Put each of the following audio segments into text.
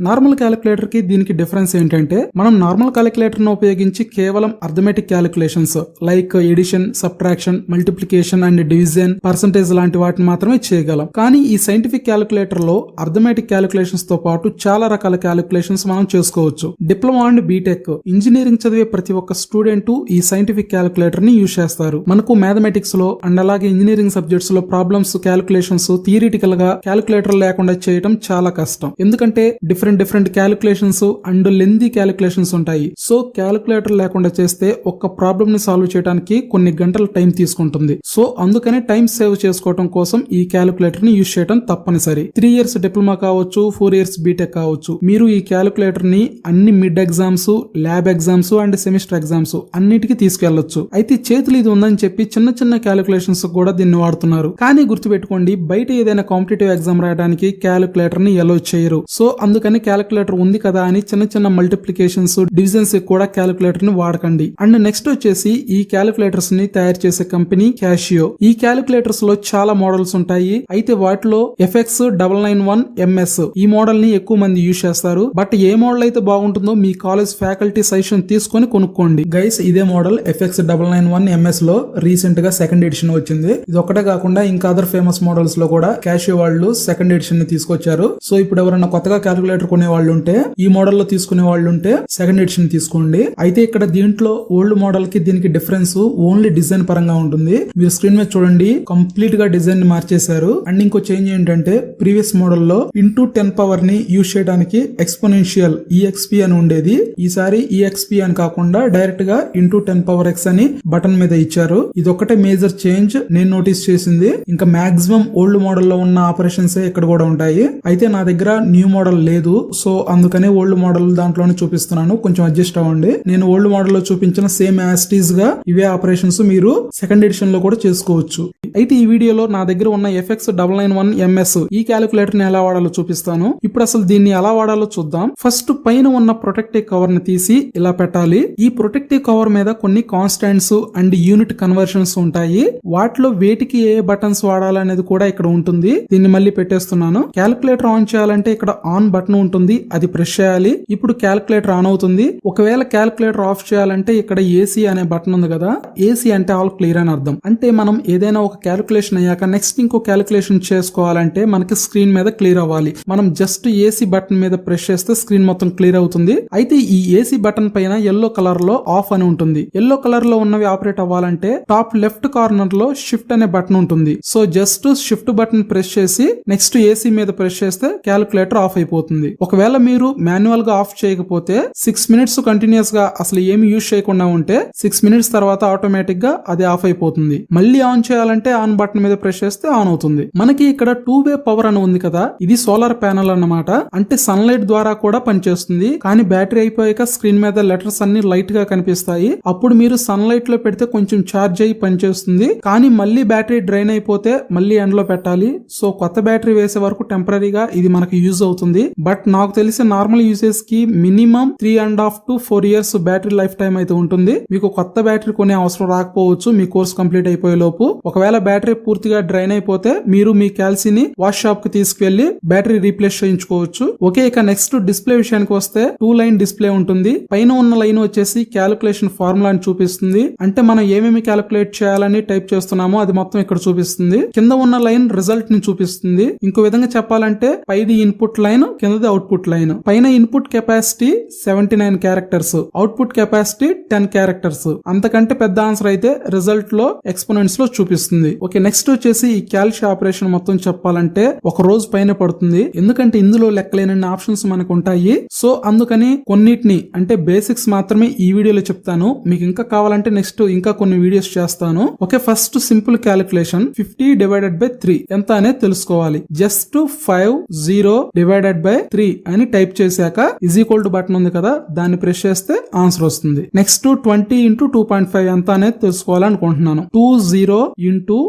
Normal calculator కి దీనికి difference ఏంటంటే మనం నార్మల్ క్యాలిక్యులేటర్ ను ఉపయోగించి కేవలం arithmetic calculations like addition, subtraction, multiplication and division, percentage లాంటి వాటిని మాత్రమే చేయగలం. కానీ ఈ సైంటిఫిక్ క్యాలిక్యులేటర్ లో అర్థమెటిక్ క్యాలిక్యులేషన్స్ తో పాటు చాలా రకాల క్యాలిక్యులేషన్స్ మనం చేసుకోవచ్చు. డిప్లొమా అండ్ బీటెక్ ఇంజనీరింగ్ చదివే ప్రతి ఒక్క స్టూడెంట్ ఈ సైంటిఫిక్ క్యాలిక్యులేటర్ ని యూజ్ చేస్తారు. మనకు మ్యాథమెటిక్స్ లో అండ్ అలాగే ఇంజనీరింగ్ సబ్జెక్ట్స్ లో ప్రాబ్లమ్స్, క్యాలిక్యులేషన్స్ థియరిటికల్ గా క్యాలిక్యులేటర్ లేకుండా చేయడం చాలా కష్టం. ఎందుకంటే different calculations and lengthy calculations ఉంటాయి. సో క్యాలిక్యులేటర్ లేకుండా చేస్తే ఒక్క ప్రాబ్లమ్ ని సాల్వ్ చేయడానికి కొన్ని గంటల టైం తీసుకుంటుంది. సో అందుకని టైం సేవ్ చేసుకోవడం కోసం ఈ క్యాలిక్యులేటర్ ని యూజ్ చేయడం తప్పనిసరి. 3 years డిప్లొమా కావచ్చు, 4 years బీటెక్ కావచ్చు, మీరు ఈ క్యాలిక్యులేటర్ ని అన్ని mid exams, lab exams and semester exams అన్నిటికీ తీసుకెళ్లొచ్చు. అయితే చేతులు ఇది ఉందని చెప్పి చిన్న క్యాలిక్యులేషన్స్ కూడా దీన్ని వాడుతున్నారు. కానీ గుర్తుపెట్టుకోండి, బయట ఏదైనా కాంపిటేటివ్ ఎగ్జామ్ రాయడానికి క్యాలిక్యులేటర్ ని అలౌ చేయరు. సో అందుకని క్యాలిక్యులేటర్ ఉంది కదా అని చిన్న మల్టిప్లికేషన్స్, డివిజన్స్ కూడా క్యాలిక్యులేటర్ ని వాడకండి. అండ్ నెక్స్ట్ వచ్చేసి ఈ క్యాలిక్యులేటర్స్ ని తయారు చేసే కంపెనీ క్యాషియో. ఈ క్యాలిక్యులేటర్స్ లో చాలా మోడల్స్ ఉంటాయి. అయితే వాటిలో FX991MS ఈ మోడల్ ని ఎక్కువ మంది యూజ్ చేస్తారు. బట్ ఏ మోడల్ అయితే బాగుంటుందో మీ కాలేజ్ ఫ్యాకల్టీ సజెషన్ తీసుకొని కొనుక్కోండి. గైస్, ఇదే మోడల్ FX991MS లో రీసెంట్ గా సెకండ్ ఎడిషన్ వచ్చింది. ఇది ఒకటే కాకుండా ఇంకా అదర్ ఫేమస్ మోడల్స్ లో కూడా క్యాషియో వాళ్ళు సెకండ్ ఎడిషన్ ని తీసుకొచ్చారు. సో ఇప్పుడు ఎవరైనా కొత్తగా క్యాలిక్యులేటర్ కొనే వాళ్ళు ఉంటే, ఈ మోడల్ లో తీసుకునే వాళ్ళు ఉంటే సెకండ్ ఎడిషన్ తీసుకోండి. అయితే ఇక్కడ దీంట్లో ఓల్డ్ మోడల్ కి దీనికి డిఫరెన్స్ ఓన్లీ డిజైన్ పరంగా ఉంటుంది. మీరు స్క్రీన్ మీద చూడండి, కంప్లీట్ గా డిజైన్ ని మార్చేశారు. అండ్ ఇంకో చేంజ్ ఏంటంటే ప్రీవియస్ మోడల్ లో ఇంటూ 10 పవర్ ని యూజ్ చేయడానికి ఎక్స్పోనెన్షియల్ EXP అని ఉండేది. ఈసారి EXP అని కాకుండా డైరెక్ట్ గా ఇంటూ 10 పవర్ X అని బటన్ మీద ఇచ్చారు. ఇది ఒకటే మేజర్ చేంజ్ నేను నోటీస్ చేసింది. ఇంకా మాక్సిమం ఓల్డ్ మోడల్ లో ఉన్న ఆపరేషన్స్ ఇక్కడ కూడా ఉంటాయి. అయితే నా దగ్గర న్యూ మోడల్ లేదు, సో అందుకనే ఓల్డ్ మోడల్ దాంట్లోనే చూపిస్తున్నాను. కొంచెం అడ్జస్ట్ అవ్వండి. నేను ఓల్డ్ మోడల్ లో చూపించిన సేమ్ యాస్టీస్ గా ఇవే ఆపరేషన్స్ మీరు సెకండ్ ఎడిషన్ లో కూడా చేసుకోవచ్చు. అయితే ఈ వీడియోలో నా దగ్గర ఉన్న FX991MS ఈ క్యాలిక్యులేటర్ ని ఎలా వాడాలో చూపిస్తాను. ఇప్పుడు అసలు దీన్ని ఎలా వాడాలో చూద్దాం. ఫస్ట్ పైన ఉన్న ప్రొటెక్టివ్ కవర్ ని తీసి ఇలా పెట్టాలి. ఈ ప్రొటెక్టివ్ కవర్ మీద కొన్ని కాన్స్టాంట్స్ అండ్ యూనిట్ కన్వర్షన్స్ ఉంటాయి. వాటిలో వేటికి ఏ బటన్స్ వాడాలనేది కూడా ఇక్కడ ఉంటుంది. దీన్ని మళ్ళీ పెట్టేస్తున్నాను. క్యాలిక్యులేటర్ ఆన్ చేయాలంటే ఇక్కడ ఆన్ బటన్ ఉంటుంది, అది ప్రెస్ చేయాలి. ఇప్పుడు క్యాలిక్యులేటర్ ఆన్ అవుతుంది. ఒకవేళ క్యాలిక్యులేటర్ ఆఫ్ చేయాలంటే ఇక్కడ AC అనే బటన్ ఉంది కదా, AC అంటే ఆల్ క్లియర్ అని అర్థం. అంటే మనం ఏదైనా ఒక క్యాలిక్యులేషన్ అయ్యాక నెక్స్ట్ ఇంకో క్యాలిక్యులేషన్ చేసుకోవాలంటే మనకి స్క్రీన్ మీద క్లియర్ అవ్వాలి. మనం జస్ట్ AC బటన్ మీద ప్రెస్ చేస్తే స్క్రీన్ మొత్తం క్లియర్ అవుతుంది. అయితే ఈ AC బటన్ పైన ఎల్లో కలర్ లో ఆఫ్ అని ఉంటుంది. ఎల్లో కలర్ లో ఉన్నవి ఆపరేట్ అవ్వాలంటే టాప్ లెఫ్ట్ కార్నర్ లో షిఫ్ట్ అనే బటన్ ఉంటుంది. So just shift button press చేసి నెక్స్ట్ AC మీద ప్రెస్ చేస్తే క్యాలిక్యులేటర్ ఆఫ్ అయిపోతుంది. ఒకవేళ మీరు మాన్యువల్ గా ఆఫ్ చేయకపోతే 6 minutes కంటిన్యూస్ గా అసలు ఏమి యూజ్ చేయకుండా ఉంటే 6 minutes తర్వాత ఆటోమేటిక్ గా అది ఆఫ్ అయిపోతుంది. మళ్ళీ ఆన్ చేయాలంటే ఆన్ బటన్ మీద ప్రెస్ చేస్తే ఆన్ అవుతుంది. మనకి ఇక్కడ 2-way పవర్ అని ఉంది కదా, ఇది సోలార్ ప్యానల్ అన్నమాట. అంటే సన్లైట్ ద్వారా కూడా పనిచేస్తుంది. కానీ బ్యాటరీ అయిపోయాక స్క్రీన్ మీద లెటర్స్ అన్ని లైట్ గా కనిపిస్తాయి. అప్పుడు మీరు సన్లైట్ లో పెడితే కొంచెం ఛార్జ్ అయ్యి పనిచేస్తుంది. కానీ మళ్ళీ బ్యాటరీ డ్రైన్ అయిపోతే మళ్ళీ ఎండ్ లో పెట్టాలి. సో కొత్త బ్యాటరీ వేసే వరకు టెంపరీగా ఇది మనకి యూజ్ అవుతుంది. బట్ నాకు తెలిసి నార్మల్ యూసేజ్ కి minimum 3.5 to 4 years battery life time అయితే ఉంటుంది. మీకు కొత్త బ్యాటరీ కొనే అవసరం రాకపోవచ్చు మీ కోర్స్ కంప్లీట్ అయిపోయే లోపు. ఒకవేళ బ్యాటరీ పూర్తిగా డ్రైన్ అయిపోతే మీరు మీ క్యాల్సీని వాష్ షాప్ కి తీసుకెళ్లి బ్యాటరీ రీప్లేస్ చేయించుకోవచ్చు. ఓకే, ఇక నెక్స్ట్ డిస్ప్లే విషయానికి వస్తే 2 line డిస్ప్లే ఉంటుంది. పైన ఉన్న లైన్ వచ్చేసి క్యాలిక్యులేషన్ ఫార్ములా అని చూపిస్తుంది. అంటే మనం ఏమేమి క్యాలిక్యులేట్ చేయాలని టైప్ చేస్తున్నామో అది మొత్తం ఇక్కడ చూపిస్తుంది. కింద ఉన్న లైన్ రిజల్ట్ ని చూపిస్తుంది. ఇంకో విధంగా చెప్పాలంటే పైది ఇన్పుట్ లైన్, కిందది అవుట్పుట్ లైన్. పైన input capacity 79 characters, output capacity 10 characters. అంతకంటే పెద్ద ఆన్సర్ అయితే రిజల్ట్ లో ఎక్స్పోనెంట్స్ లో చూపిస్తుంది. ఓకే, నెక్స్ట్ వచ్చేసి ఈ క్యాల్షియం ఆపరేషన్ మొత్తం చెప్పాలంటే ఒక రోజు పైన పడుతుంది. ఎందుకంటే ఇందులో లెక్కలేనన్ని ఆప్షన్స్ మనకు ఉంటాయి. సో అందుకని కొన్నిటిని అంటే బేసిక్స్ మాత్రమే ఈ వీడియోలో చెప్తాను. మీకు ఇంకా కావాలంటే నెక్స్ట్ ఇంకా కొన్ని వీడియోస్ చేస్తాను. ఓకే, ఫస్ట్ సింపుల్ క్యాలిక్యులేషన్ 50/3 ఎంత అనేది తెలుసుకోవాలి. జస్ట్ 50/3 అని టైప్ చేశాక = బటన్ ఉంది కదా, దాన్ని ప్రెస్ చేస్తే ఆన్సర్ వస్తుంది. నెక్స్ట్ 20 × 2.5 ఎంత అనేది తెలుసుకోవాలనుకుంటున్నాను. 20 ×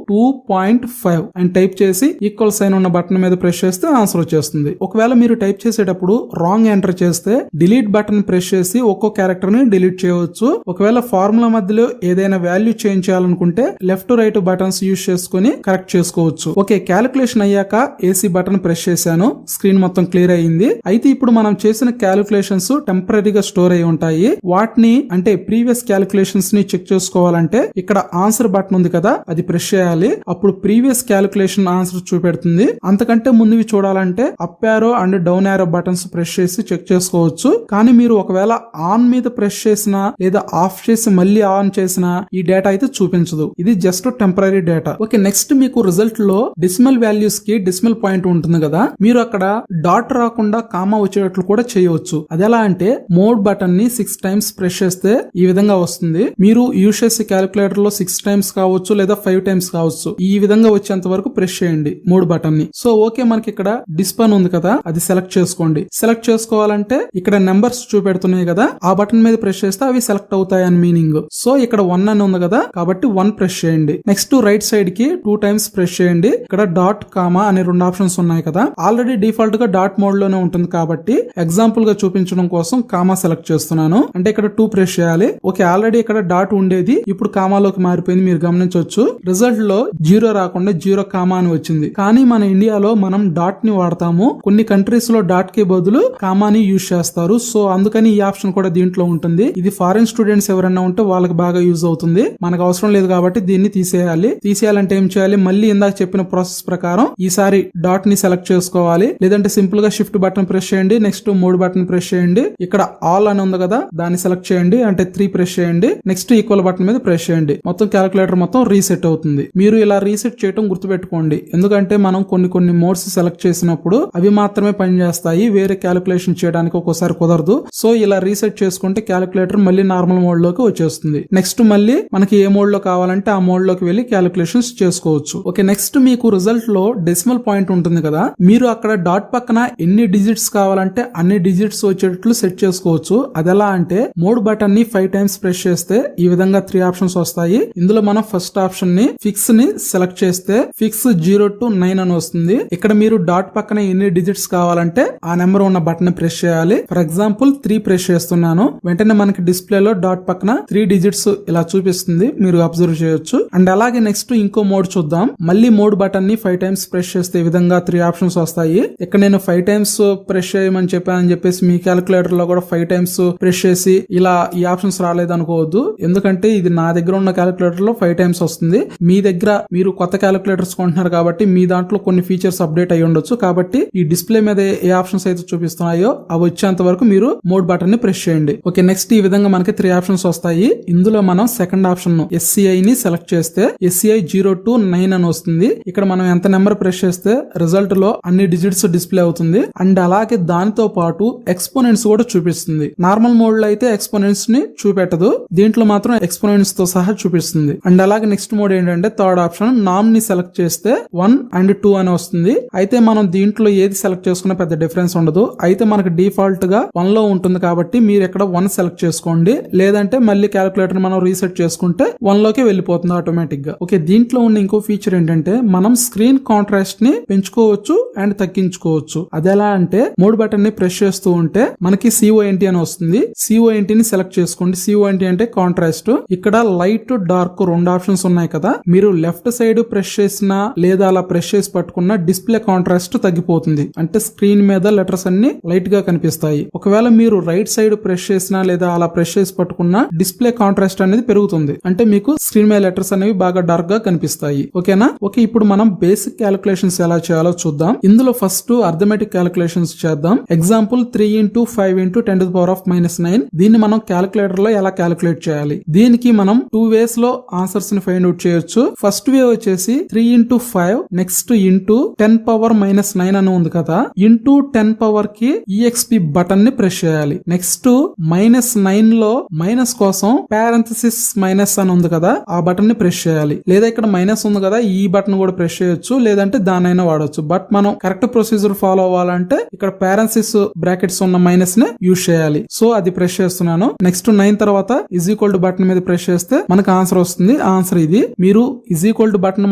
2.5 అని టైప్ చేసి ఈక్వల్ సైన్ ఉన్న బటన్ మీద ప్రెస్ చేస్తే ఆన్సర్ వచ్చేస్తుంది. ఒకవేళ మీరు టైప్ చేసేటప్పుడు రాంగ్ ఎంటర్ చేస్తే డిలీట్ బటన్ ప్రెస్ చేసి ఒక్కో క్యారెక్టర్ ని డిలీట్ చేయవచ్చు. ఒకవేళ ఫార్ములా మధ్యలో ఏదైనా వాల్యూ చేంజ్ చేయాలనుకుంటే లెఫ్ట్ రైట్ బటన్స్ యూజ్ చేసుకుని కరెక్ట్ చేసుకోవచ్చు. ఓకే, క్యాలిక్యులేషన్ అయ్యాక AC బటన్ ప్రెస్ చేశాను. స్క్రీన్ మొత్తం క్లియర్ అయింది. అయితే ఇప్పుడు మనం చేసిన క్యాలిక్యులేషన్స్ టెంపరీగా స్టోర్ అయి ఉంటాయి. వాటిని అంటే ప్రీవియస్ క్యాలిక్యులేషన్స్ ని చెక్ చేసుకోవాలంటే ఇక్కడ ఆన్సర్ బటన్ ఉంది కదా, అది ప్రెస్ చేయాలి. అప్పుడు ప్రీవియస్ క్యాలిక్యులేషన్ ఆన్సర్ చూపెడుతుంది. అంతకంటే ముందువి చూడాలంటే up arrow and down arrow buttons press చేసి చెక్ చేసుకోవచ్చు. కానీ మీరు ఒకవేళ ఆన్ మీద ప్రెస్ చేసినా లేదా ఆఫ్ చేసి మళ్ళీ ఆన్ చేసినా ఈ డేటా అయితే చూపించదు. ఇది just temporary data. Okay, next మీకు రిజల్ట్ లో డెసిమల్ వాల్యూస్ కి డెసిమల్ పాయింట్ ఉంటుంది కదా, మీరు అక్కడ డాట్ రాకుండా కామా వచ్చేటట్లు కూడా చేయవచ్చు. అది ఎలా అంటే మోడ్ బటన్ ని 6 టైమ్స్ ప్రెస్ చేస్తే ఈ విధంగా వస్తుంది. మీరు యూజ్ చేసే క్యాలిక్యులేటర్ లో 6 టైమ్స్ కావచ్చు లేదా 5 టైమ్స్ కావచ్చు. ఈ విధంగా వచ్చేంత వరకు ప్రెస్ చేయండి మోడ్ బటన్ ని. సో ఓకే, మనకి ఇక్కడ డిస్ప్లే ఉంది కదా, అది సెలెక్ట్ చేసుకోండి. సెలెక్ట్ చేసుకోవాలంటే ఇక్కడ నెంబర్స్ చూపెడుతున్నాయి కదా, ఆ బటన్ మీద ప్రెస్ చేస్తే అవి సెలెక్ట్ అవుతాయి అని మీనింగ్. సో ఇక్కడ 1 అని ఉంది కదా, కాబట్టి 1 ప్రెస్ చేయండి. నెక్స్ట్ రైట్ సైడ్ కి 2 టైమ్స్ ప్రెస్ చేయండి. ఇక్కడ డాట్ కామా అనే 2 ఆప్షన్స్ ఉన్నాయి కదా, ఆల్రెడీ డిఫాల్ట్ గా డాట్ మోడ్ లోనే ఉంటుంది కాబట్టి ఎగ్జాంపుల్ గా చూపించడం కోసం కామా సెలెక్ట్ చేస్తున్నాను. అంటే ఇక్కడ 2 ప్రెస్ చేయాలి. ఓకే, ఆల్రెడీ ఇక్కడ డాట్ ఉండేది, ఇప్పుడు కామాలోకి మారిపోయింది, మీరు గమనించవచ్చు. రిజల్ట్ లో 0 రాకుండా 0 కామా అని వచ్చింది. కానీ మన ఇండియాలో మనం డాట్ ని వాడతాము. కొన్ని కంట్రీస్ లో డాట్ కి బదులు కామాని యూజ్ చేస్తారు. సో అందుకని ఈ ఆప్షన్ కూడా దీంట్లో ఉంటుంది. ఇది ఫారిన్ స్టూడెంట్స్ ఎవరైనా ఉంటే వాళ్ళకి బాగా యూజ్ అవుతుంది. మనకు అవసరం లేదు కాబట్టి దీన్ని తీసేయాలి. తీసేయాలంటే ఏం చేయాలి, మళ్ళీ ఇందాక చెప్పిన ప్రాసెస్ ప్రకారం ఈసారి డాట్ ని సెలెక్ట్ చేసుకోవాలి. లేదంటే సింపుల్ గా షిఫ్ట్ బటన్ ప్రెస్ చేయండి. నెక్స్ట్ మోడ్ బటన్ ప్రెస్ చేయండి. ఇక్కడ ఆల్ అని ఉంది కదా, దాన్ని సెలెక్ట్ చేయండి. అంటే 3 ప్రెస్ చేయండి. నెక్స్ట్ ఈక్వల్ బటన్ మీద ప్రెస్ చేయండి. మొత్తం క్యాలిక్యులేటర్ మొత్తం రీసెట్ అవుతుంది. మీరు ఇలా రీసెట్ చేయడం గుర్తుపెట్టుకోండి. ఎందుకంటే మనం కొన్ని మోడ్స్ సెలెక్ట్ చేసినప్పుడు అవి మాత్రమే పనిచేస్తాయి, వేరే క్యాలిక్యులేషన్ చేయడానికి ఒక్కోసారి కుదరదు. సో ఇలా రీసెట్ చేసుకుంటే క్యాలిక్యులేటర్ మళ్ళీ నార్మల్ మోడ్ లోకి వచ్చేస్తుంది. నెక్స్ట్ మళ్ళీ మనకి ఏ మోడ్ లో కావాలంటే ఆ మోడ్ లోకి వెళ్లి క్యాలిక్యులేషన్స్ చేసుకోవచ్చు. ఓకే, నెక్స్ట్ మీకు రిజల్ట్ లో డెసిమల్ పాయింట్ ఉంటుంది కదా, మీరు అక్కడ డాట్ పక్కన ఎన్ని డిజిట్స్ కావాలంటే అన్ని డిజిట్స్ వచ్చేటట్లు సెట్ చేసుకోవచ్చు. అదెలా అంటే మోడ్ బటన్ ని 5 టైమ్స్ ప్రెస్ చేస్తే ఈ విధంగా 3 ఆప్షన్స్ వస్తాయి. ఇందులో మనం ఫస్ట్ ఆప్షన్ ని ఫిక్స్ ని సెలెక్ట్ చేస్తే ఫిక్స్ 0 to 9 అని వస్తుంది. ఇక్కడ మీరు డాట్ పక్కన ఎన్ని డిజిట్స్ కావాలంటే ఆ నెంబర్ ఉన్న బటన్ ప్రెస్ చేయాలి. ఫర్ ఎగ్జాంపుల్ 3 ప్రెస్ చేస్తున్నాను. వెంటనే మనకి డిస్ప్లే లో డాట్ పక్కన 3 డిజిట్స్ ఇలా చూపిస్తుంది, మీరు అబ్జర్వ్ చేయొచ్చు. అండ్ అలాగే నెక్స్ట్ ఇంకో మోడ్ చూద్దాం. మళ్ళీ మోడ్ బటన్ ని 5 టైమ్స్ ప్రెస్ చేస్తే ఈ విధంగా 3 ఆప్షన్స్ వస్తాయి. ఇక్కడ నేను 5 టైమ్స్ ప్రెస్ చేయమని చెప్పానని చెప్పేసి మీ క్యాలిక్యులేటర్ లో కూడా 5 టైమ్స్ ప్రెస్ చేసి ఇలా ఈ ఆప్షన్స్ రాలేదు అనుకోవద్దు. ఎందుకంటే ఇది నా దగ్గర ఉన్న క్యాలిక్యులేటర్ లో 5 టైమ్స్ వస్తుంది. మీ దగ్గర మీరు కొత్త క్యాలిక్యులేటర్స్ కొంటున్నారు కాబట్టి మీ దాంట్లో కొన్ని ఫీచర్స్ అప్డేట్ అయి ఉండొచ్చు. కాబట్టి ఈ డిస్ప్లే మీద ఏ ఆప్షన్స్ అయితే చూపిస్తున్నాయో అవి వచ్చేంత వరకు మీరు మోడ్ బటన్ ని ప్రెస్ చేయండి. ఓకే, నెక్స్ట్ ఈ విధంగా మనకి 3 ఆప్షన్స్ వస్తాయి. ఇందులో మనం సెకండ్ ఆప్షన్ SCI ని సెలెక్ట్ చేస్తే SCI 0 to 9 అని వస్తుంది. ఇక్కడ మనం ఎంత నెంబర్ ప్రెస్ చేస్తే రిజల్ట్ లో అన్ని డిజిట్స్ డిస్ప్లే అవుతుంది. అండ్ అలాగే దానితో పాటు ఎక్స్పోనెంట్స్ కూడా చూపిస్తుంది. నార్మల్ మోడ్ లో అయితే ఎక్స్పోనెంట్స్ ని చూపెట్టదు, దీంట్లో మాత్రం ఎక్స్పోనెంట్స్ తో సహా చూపిస్తుంది. అండ్ అలాగే నెక్స్ట్ మోడ్ ఏంటంటే థర్డ్ ఆప్షన్ నామ్ ని సెలెక్ట్ చేస్తే 1 and 2 అని వస్తుంది. అయితే మనం దీంట్లో ఏది సెలెక్ట్ చేసుకున్నా పెద్ద డిఫరెన్స్ ఉండదు. అయితే మనకు డిఫాల్ట్ గా 1 లో ఉంటుంది కాబట్టి మీరు ఇక్కడ 1 సెలెక్ట్ చేసుకోండి. లేదంటే మళ్ళీ క్యాలిక్యులేటర్ మనం రీసెట్ చేసుకుంటే 1 లోకి వెళ్ళిపోతుంది ఆటోమేటిక్ గా. ఓకే, దీంట్లో ఉన్న ఇంకో ఫీచర్ ఏంటంటే మనం స్క్రీన్ కాంట్రాస్ట్ ని పెంచుకోవచ్చు అండ్ తగ్గించుకోవచ్చు. అదెలా అంటే మోడ్ బటన్ ని ప్రెస్ చేస్తూ ఉంటే మనకి CONT అని వస్తుంది. CONT ని సెలెక్ట్ చేసుకోండి. CONT అంటే కాంట్రాస్ట్. ఇక్కడ లైట్ డార్క్ 2 ఆప్షన్స్ ఉన్నాయి కదా, మీరు లెఫ్ట్ సైడ్ ప్రెస్ చేసినా లేదా అలా ప్రెస్ చేసి పట్టుకున్న డిస్ప్లే కాంట్రాస్ట్ తగ్గిపోతుంది. అంటే స్క్రీన్ మీద లెటర్స్ అన్ని లైట్ గా కనిపిస్తాయి. ఒకవేళ మీరు రైట్ సైడ్ ప్రెస్ చేసినా లేదా అలా ప్రెస్ చేసి పట్టుకున్న డిస్ప్లే కాంట్రాస్ట్ అనేది పెరుగుతుంది. అంటే మీకు స్క్రీన్ మీద లెటర్స్ అనేవి బాగా డార్క్ గా కనిపిస్తాయి. ఓకేనా? ఓకే, ఇప్పుడు మనం బేసిక్ క్యాలిక్యులేషన్స్ ఎలా చేయాలో చూద్దాం. ఇందులో ఫస్ట్ అర్థమెటిక్ క్యాలిక్యులేషన్స్ చేద్దాం. Example 3 into 5 into 10 to the power of -9. దీన్ని మనం క్యాలిక్యులేటర్ లో ఎలా క్యాలిక్యులేట్ చేయాలి? దీనికి మనం 2 వేస్ లో ఆన్సర్స్ ని ఫైండ్ అవుట్ చేయొచ్చు. ఫస్ట్ వే వచ్చేసి 3 into 5 నెక్స్ట్ ఇంటూ 10 power -9 అని ఉంది కదా, ఇంటూ 10 పవర్ కి EXP బటన్ ని ప్రెస్ చేయాలి. నెక్స్ట్ -9 లో మైనస్ కోసం పారెంథసిస్ మైనస్ అని ఉంది కదా, ఆ బటన్ ని ప్రెస్ చేయాలి. లేదా ఇక్కడ మైనస్ ఉంది కదా, ఈ బటన్ కూడా ప్రెస్ చేయొచ్చు, లేదంటే దానైనా వాడొచ్చు. బట్ మనం కరెక్ట్ ప్రొసీజర్ ఫాలో అవ్వాలంటే ఇక్కడ పారెంథసిస్ బ్రాకెట్స్ ఉన్న మైనస్ ని యూజ్ చేయాలి. సో అది ప్రెస్ చేస్తున్నాను. నెక్స్ట్ 9 తర్వాత = బటన్ మీద ప్రెస్ చేస్తే మనకు ఆన్సర్ వస్తుంది. ఆన్సర్ ఇది. మీరు = బటన్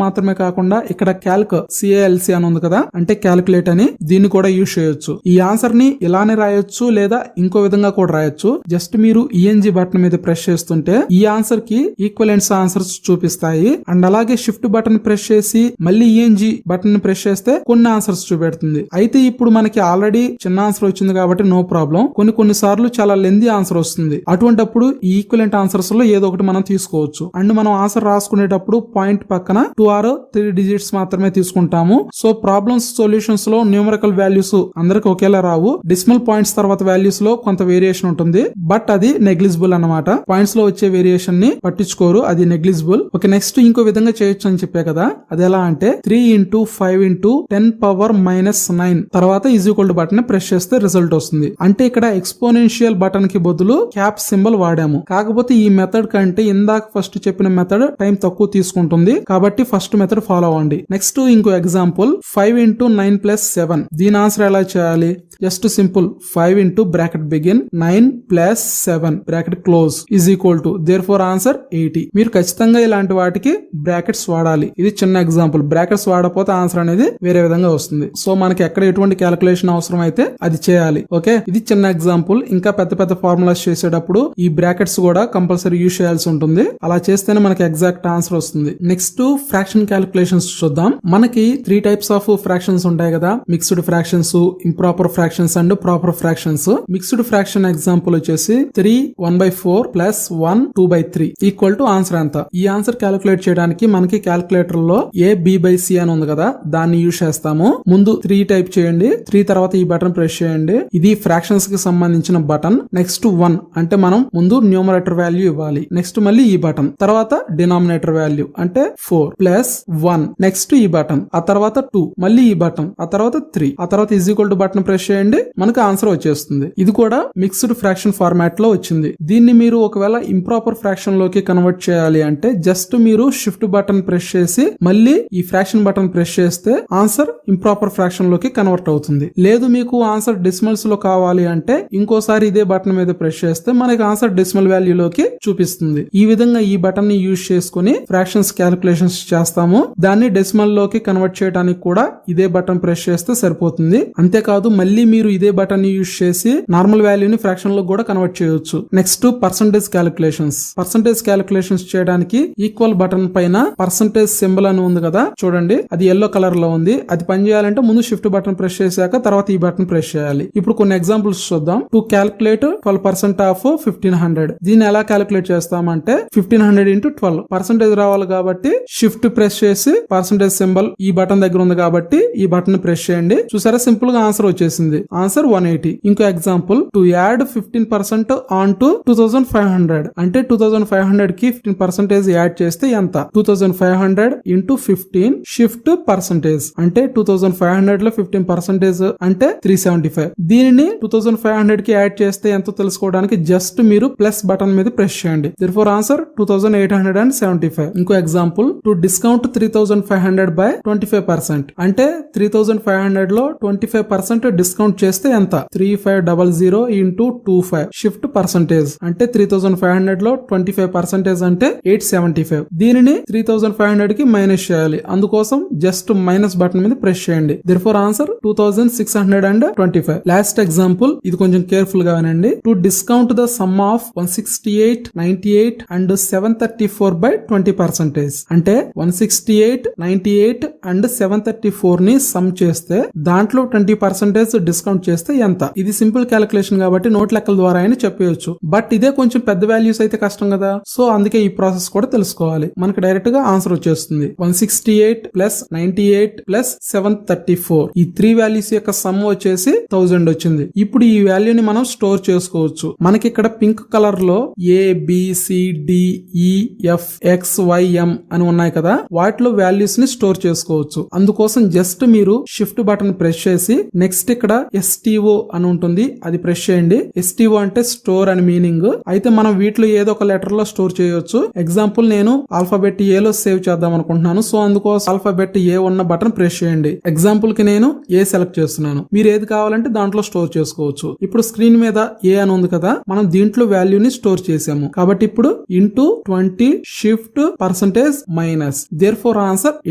మాత్రమే కాకుండా ఇక్కడ క్యాల్క్ CALC అని ఉంది కదా, అంటే క్యాలిక్యులేట్ అని, దీన్ని కూడా యూజ్ చేయొచ్చు. ఈ ఆన్సర్ ని ఇలానే రాయొచ్చు లేదా ఇంకో విధంగా కూడా రాయొచ్చు. జస్ట్ మీరు ENG బటన్ మీద ప్రెస్ చేస్తుంటే ఈ ఆన్సర్ కి ఈక్వలెంట్స్ ఆన్సర్స్ చూపిస్తాయి. అండ్ అలాగే షిఫ్ట్ బటన్ ప్రెస్ చేసి మళ్ళీ ENG బటన్ ప్రెస్ చేస్తే కొన్ని ఆన్సర్స్ చూపెడుతుంది. అయితే ఇప్పుడు మనకి ఆల్రెడీ చిన్న ఆన్సర్ వచ్చింది కాబట్టి నో ప్రాబ్లం. కొన్ని సార్లు చాలా లెందీ ఆన్సర్ వస్తుంది. అటువంటప్పుడు ఈ ఈక్వలెంట్ ఆన్సర్స్ లో ఏదో ఒకటి మనం తీసుకోవచ్చు. అండ్ మనం ఆన్సర్ రాసుకునేటప్పుడు పాయింట్ పక్కన 2 or 3 డిజిట్స్ మాత్రమే తీసుకుంటాము. సో ప్రాబ్లమ్స్ సొల్యూషన్స్ లో న్యూమరికల్ వాల్యూస్ అందరికి ఒకేలా రావు. డెసిమల్ పాయింట్స్ తర్వాత వాల్యూస్ లో కొంత వేరియేషన్ ఉంటుంది. బట్ అది నెగ్లిజిబుల్ అన్నమాట. పాయింట్స్ లో వచ్చే వేరియేషన్ ని పట్టించుకోరు, అది నెగ్లిజిబుల్. ఓకే, నెక్స్ట్ ఇంకో విధంగా చేయొచ్చు అని చెప్పే కదా, అది ఎలా అంటే 3 into 5 into 10 power minus 9 తర్వాత is equal to button press చేస్తే రిజల్ట్ వస్తుంది. అంటే ఇక్కడ ఎక్స్పోనెన్షియల్ బటన్ కి బదులు క్యాప్ సింబల్ వాడాము. కాకపోతే ఈ మెథడ్ కంటే ఇందాక ఫస్ట్ చెప్పిన మెథడ్ టైం తక్కువ తీసుకుంటుంది కాబట్టి ఫస్ట్ మెథడ్ ఫాలో అవ్వండి. నెక్స్ట్ ఇంకో ఎగ్జాంపుల్ 5 into 9 plus 7. దీని ఆన్సర్ ఎలా చేయాలి? Just simple 5 into bracket begin 9 plus 7 bracket close is equal to therefore answer 80. మీరు ఖచ్చితంగా ఇలాంటి వాటికి బ్రాకెట్స్ వాడాలి. ఇది చిన్న ఎగ్జాంపుల్. బ్రాకెట్స్ వాడకపోతే ఆన్సర్ అనేది వేరే విధంగా వస్తుంది. సో మనకి ఎక్కడ ఎటువంటి క్యాలిక్యులేషన్ అవసరం అయితే అది చేయాలి. ఓకే, ఇది చిన్న ఎగ్జాంపుల్. ఇంకా పెద్ద పెద్ద ఫార్ములాస్ చేసేటప్పుడు ఈ బ్రాకెట్స్ కూడా కంపల్సరీ యూజ్ చేయాల్సి ఉంటుంది. అలా చేస్తేనే మనకి ఎగ్జాక్ట్ ఆన్సర్ వస్తుంది. నెక్స్ట్ ఫ్రాక్షన్ క్యాలిక్యులేషన్స్ చూద్దాం. మనకి 3 types ఆఫ్ ఫ్రాక్షన్స్ ఉంటాయి కదా, mixed fractions, improper fractions and proper fractions. Mixed fraction example వచ్చేసి 3 1/4 ప్లస్ 1 2/3 ఈక్వల్ టు ఆన్సర్ ఎంత. ఈ ఆన్సర్ క్యాలిక్యులేట్ చేయడానికి మనకి క్యాలిక్యులేటర్ లో A/B/C అని ఉంది కదా, దాన్ని యూజ్ చేస్తాము. ముందు 3 టైప్ చేయండి, 3 తర్వాత ఈ బటన్ ప్రెస్ చేయండి. ఇది ఫ్రాక్షన్స్ కి సంబంధించిన బటన్. నెక్స్ట్ 1 అంటే మనం ముందు న్యూమరేటర్ వాల్యూ ఇవ్వాలి. నెక్స్ట్ మళ్ళీ ఈ బటన్, తర్వాత డినామినేటర్ వాల్యూ అంటే 4 ప్లస్ 1. నెక్స్ట్ ఈ బటన్, ఆ తర్వాత 2, మళ్ళీ ఈ బటన్, ఆ తర్వాత 3, ఆ తర్వాత is equal to button press చేయండి, మనకు ఆన్సర్ వచ్చేస్తుంది. ఇది కూడా మిక్స్డ్ ఫ్రాక్షన్ ఫార్మాట్ లో వచ్చింది. దీన్ని మీరు ఒకవేళ ఇంప్రాపర్ ఫ్రాక్షన్ లోకి కన్వర్ట్ చేయాలి అంటే జస్ట్ మీరు షిఫ్ట్ బటన్ ప్రెస్ చేసి మళ్ళీ ఈ ఫ్రాక్షన్ బటన్ ప్రెస్ చేస్తే ఆన్సర్ ఇంప్రాపర్ ఫ్రాక్షన్ లోకి కన్వర్ట్ అవుతుంది. లేదు మీకు ఆన్సర్ డెసిమల్స్ లో కావాలి అంటే ఇంకోసారి ఇదే బటన్ మీద ప్రెస్ చేస్తే మనకి ఆన్సర్ డెసిమల్ వాల్యూ లోకి చూపిస్తుంది. ఈ విధంగా ఈ బటన్ ని యూజ్ చేసుకుని ఫ్రాక్షన్స్ క్యాలిక్యులేషన్స్ చేస్తాము. దాన్ని డెసిమల్ లోకి కన్వర్ట్ చేయడానికి కూడా ఇదే బటన్ ప్రెస్ చేస్తే సరిపోతుంది. అంతేకాదు మళ్ళీ మీరు ఇదే బటన్ ని యూజ్ చేసి నార్మల్ వాల్యూని ఫ్రాక్షన్ లో కూడా కన్వర్ట్ చేయొచ్చు. Next percentage calculations. Percentage calculations చేయడానికి ఈక్వల్ బటన్ పైన పర్సంటేజ్ సింబల్ అని ఉంది కదా, చూడండి అది ఎల్లో కలర్ లో ఉంది. అది పని చేయాలంటే ముందు షిఫ్ట్ బటన్ ప్రెస్ చేశాక తర్వాత ఈ బటన్ ప్రెస్ చేయాలి. ఇప్పుడు కొన్ని ఎగ్జాంపుల్స్ చూద్దాం. To calculate 12% of 1500. దీన్ని ఎలా క్యాలిక్యులేట్ చేస్తామంటే 1500 into 12 పర్సంటేజ్ రావాలి కాబట్టి షిఫ్ట్ ప్రెస్ చేసి పర్సంటేజ్ సింబల్ ఈ బటన్ దగ్గర ఉంది కాబట్టి ఈ బటన్ ప్రెస్ చేయండి. చూసారా, సింపుల్ గా ఆన్సర్ వచ్చేసింది. ఆన్సర్ 180. ఇంకో example to add 15% on to 2500 అంటే 2500 కి 15% యాడ్ చేస్తే ఎంత? 2500 into 15 షిఫ్ట్ పర్సంటేజ్ అంటే 2500 లో 15% అంటే 375. దీనిని 2500 కి యాడ్ చేస్తే ఎంతో తెలుసుకోవడానికి జస్ట్ మీరు ప్లస్ బటన్ మీద ప్రెస్ చేయండి. therefore answer 2875. ఇంకో ఎగ్జాంపుల్ టు డిస్కౌంట్ 3500 by 25% అంటే 3500 లో 25% డిస్కౌంట్ చేస్తే ఎంత? 3500 into 25 షిఫ్ట్ పర్సంటేజ్ అంటే 3500 లో 25% అంటే 875. దీనిని 3500 కి మైనస్ చేయాలి. అందుకోసం జస్ట్ మైనస్ బటన్ మీద ప్రెస్ చేయండి. therefore answer 2625. లాస్ట్ ఎగ్జాంపుల్, ఇది కొంచెం కేర్ఫుల్ గా వినండి. To discount the sum of 168, 98 and 734 by 20% అంటే 168, 98 and 734 ని సమ్ చేస్తే దాంట్లో 20% డిస్కౌంట్ చేస్తే ఎంత? ఇది సింపుల్ క్యాలిక్యులేషన్ కాబట్టి నోట్ లెక్కల ద్వారా అయినా చెప్పవచ్చు. బట్ ఇదే కొంచెం పెద్ద వాల్యూస్ అయితే కష్టం కదా, సో అందుకే ఈ ప్రాసెస్ కూడా తెలుసుకోవాలి. మనకి డైరెక్ట్ గా ఆన్సర్ వచ్చేస్తుంది. 168 ప్లస్ 98 ప్లస్ 734 ఈ 3 వాల్యూస్ యొక్క సమ్ వచ్చేసి 1000 వచ్చింది. ఇప్పుడు ఈ వాల్యూని మనం స్టోర్ చేసుకోవచ్చు. మనకి ఇక్కడ పింక్ కలర్ లో ABCDEFXYM అని ఉన్నాయి కదా, వాటిలో వాల్యూస్ ని స్టోర్ చేసుకోవచ్చు. అందుకోసం జస్ట్ మీరు షిఫ్ట్ బటన్ ప్రెస్ చేసి నెక్స్ట్ ఇక్కడ STO అని ఉంటుంది, అది ప్రెస్ చేయండి. STO అంటే స్టోర్ అని మీనింగ్. అయితే మనం వీటిలో ఏదో ఒక లెటర్ లో స్టోర్ చేయొచ్చు. ఎగ్జాంపుల్ నేను ఆల్ఫాబెట్ A లో సేవ్ చేద్దాం అనుకుంటున్నాను. సో అందుకోసం ఆల్ఫాబెట్ A ఉన్న బటన్ ప్రెస్ చేయండి. ఎగ్జాంపుల్ కి నేను A సెలెక్ట్ చేస్తున్నాను. మీరు ఏది కావాలంటే దాంట్లో స్టోర్ చేసుకోవచ్చు. ఇప్పుడు స్క్రీన్ మీద A అని ఉంది కదా, మనం దీంట్లో వాల్యూని స్టోర్ చేసాము కాబట్టి ఇప్పుడు into 20 shift percentage minus therefore answer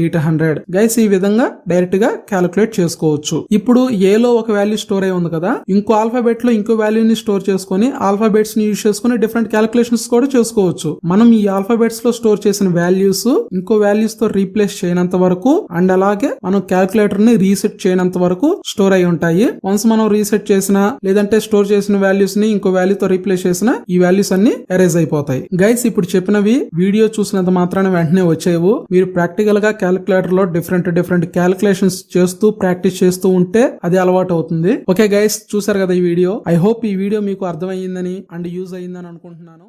800. Guys ఈ విధంగా డైరెక్ట్ గా క్యాలిక్యులేట్ చేసుకోవచ్చు. ఇప్పుడు A లో ఒక వాల్యూ స్టోర్ అయి ఉంది కదా, ఇంకో ఆల్ఫాబెట్ లో ఇంకో వాల్యూని స్టోర్ చేసుకుని ఆల్ఫాబెట్స్ ని యూజ్ చేసుకుని డిఫరెంట్ క్యాలిక్యులేషన్స్ కూడా చేసుకోవచ్చు. మనం ఈ ఆల్ఫాబెట్స్ లో స్టోర్ చేసిన వాల్యూస్ ఇంకో వాల్యూస్ తో రీప్లేస్ చేయనంత వరకు అండ్ అలాగే మనం క్యాలిక్యులేటర్ ని రీసెట్ చేయనంత వరకు స్టోర్ అయి ఉంటాయి. వన్స్ మనం రీసెట్ చేసినా లేదంటే స్టోర్ చేసిన వాల్యూస్ ని ఇంకో వాల్యూ తో రీప్లేస్ చేసినా ఈ వాల్యూస్ అన్ని ఎరేజ్ అయిపోతాయి. గైస్ ఇప్పుడు చెప్పినవి వీడియో చూసినంత మాత్రాన వెంటనే వచ్చేవు. మీరు ప్రాక్టికల్ గా క్యాలిక్యులేటర్ లో డిఫరెంట్ క్యాలిక్యులేషన్స్ చేస్తూ ప్రాక్టీస్ చేస్తూ ఉంటే అది అలవాటు అవుతుంది. ఓకే గైస్, చూసారు కదా ఈ వీడియో. ఐ హోప్ ఈ వీడియో మీకు అర్థమయ్యిందని అండ్ యూజ్ అయ్యిందని అనుకుంటున్నాను.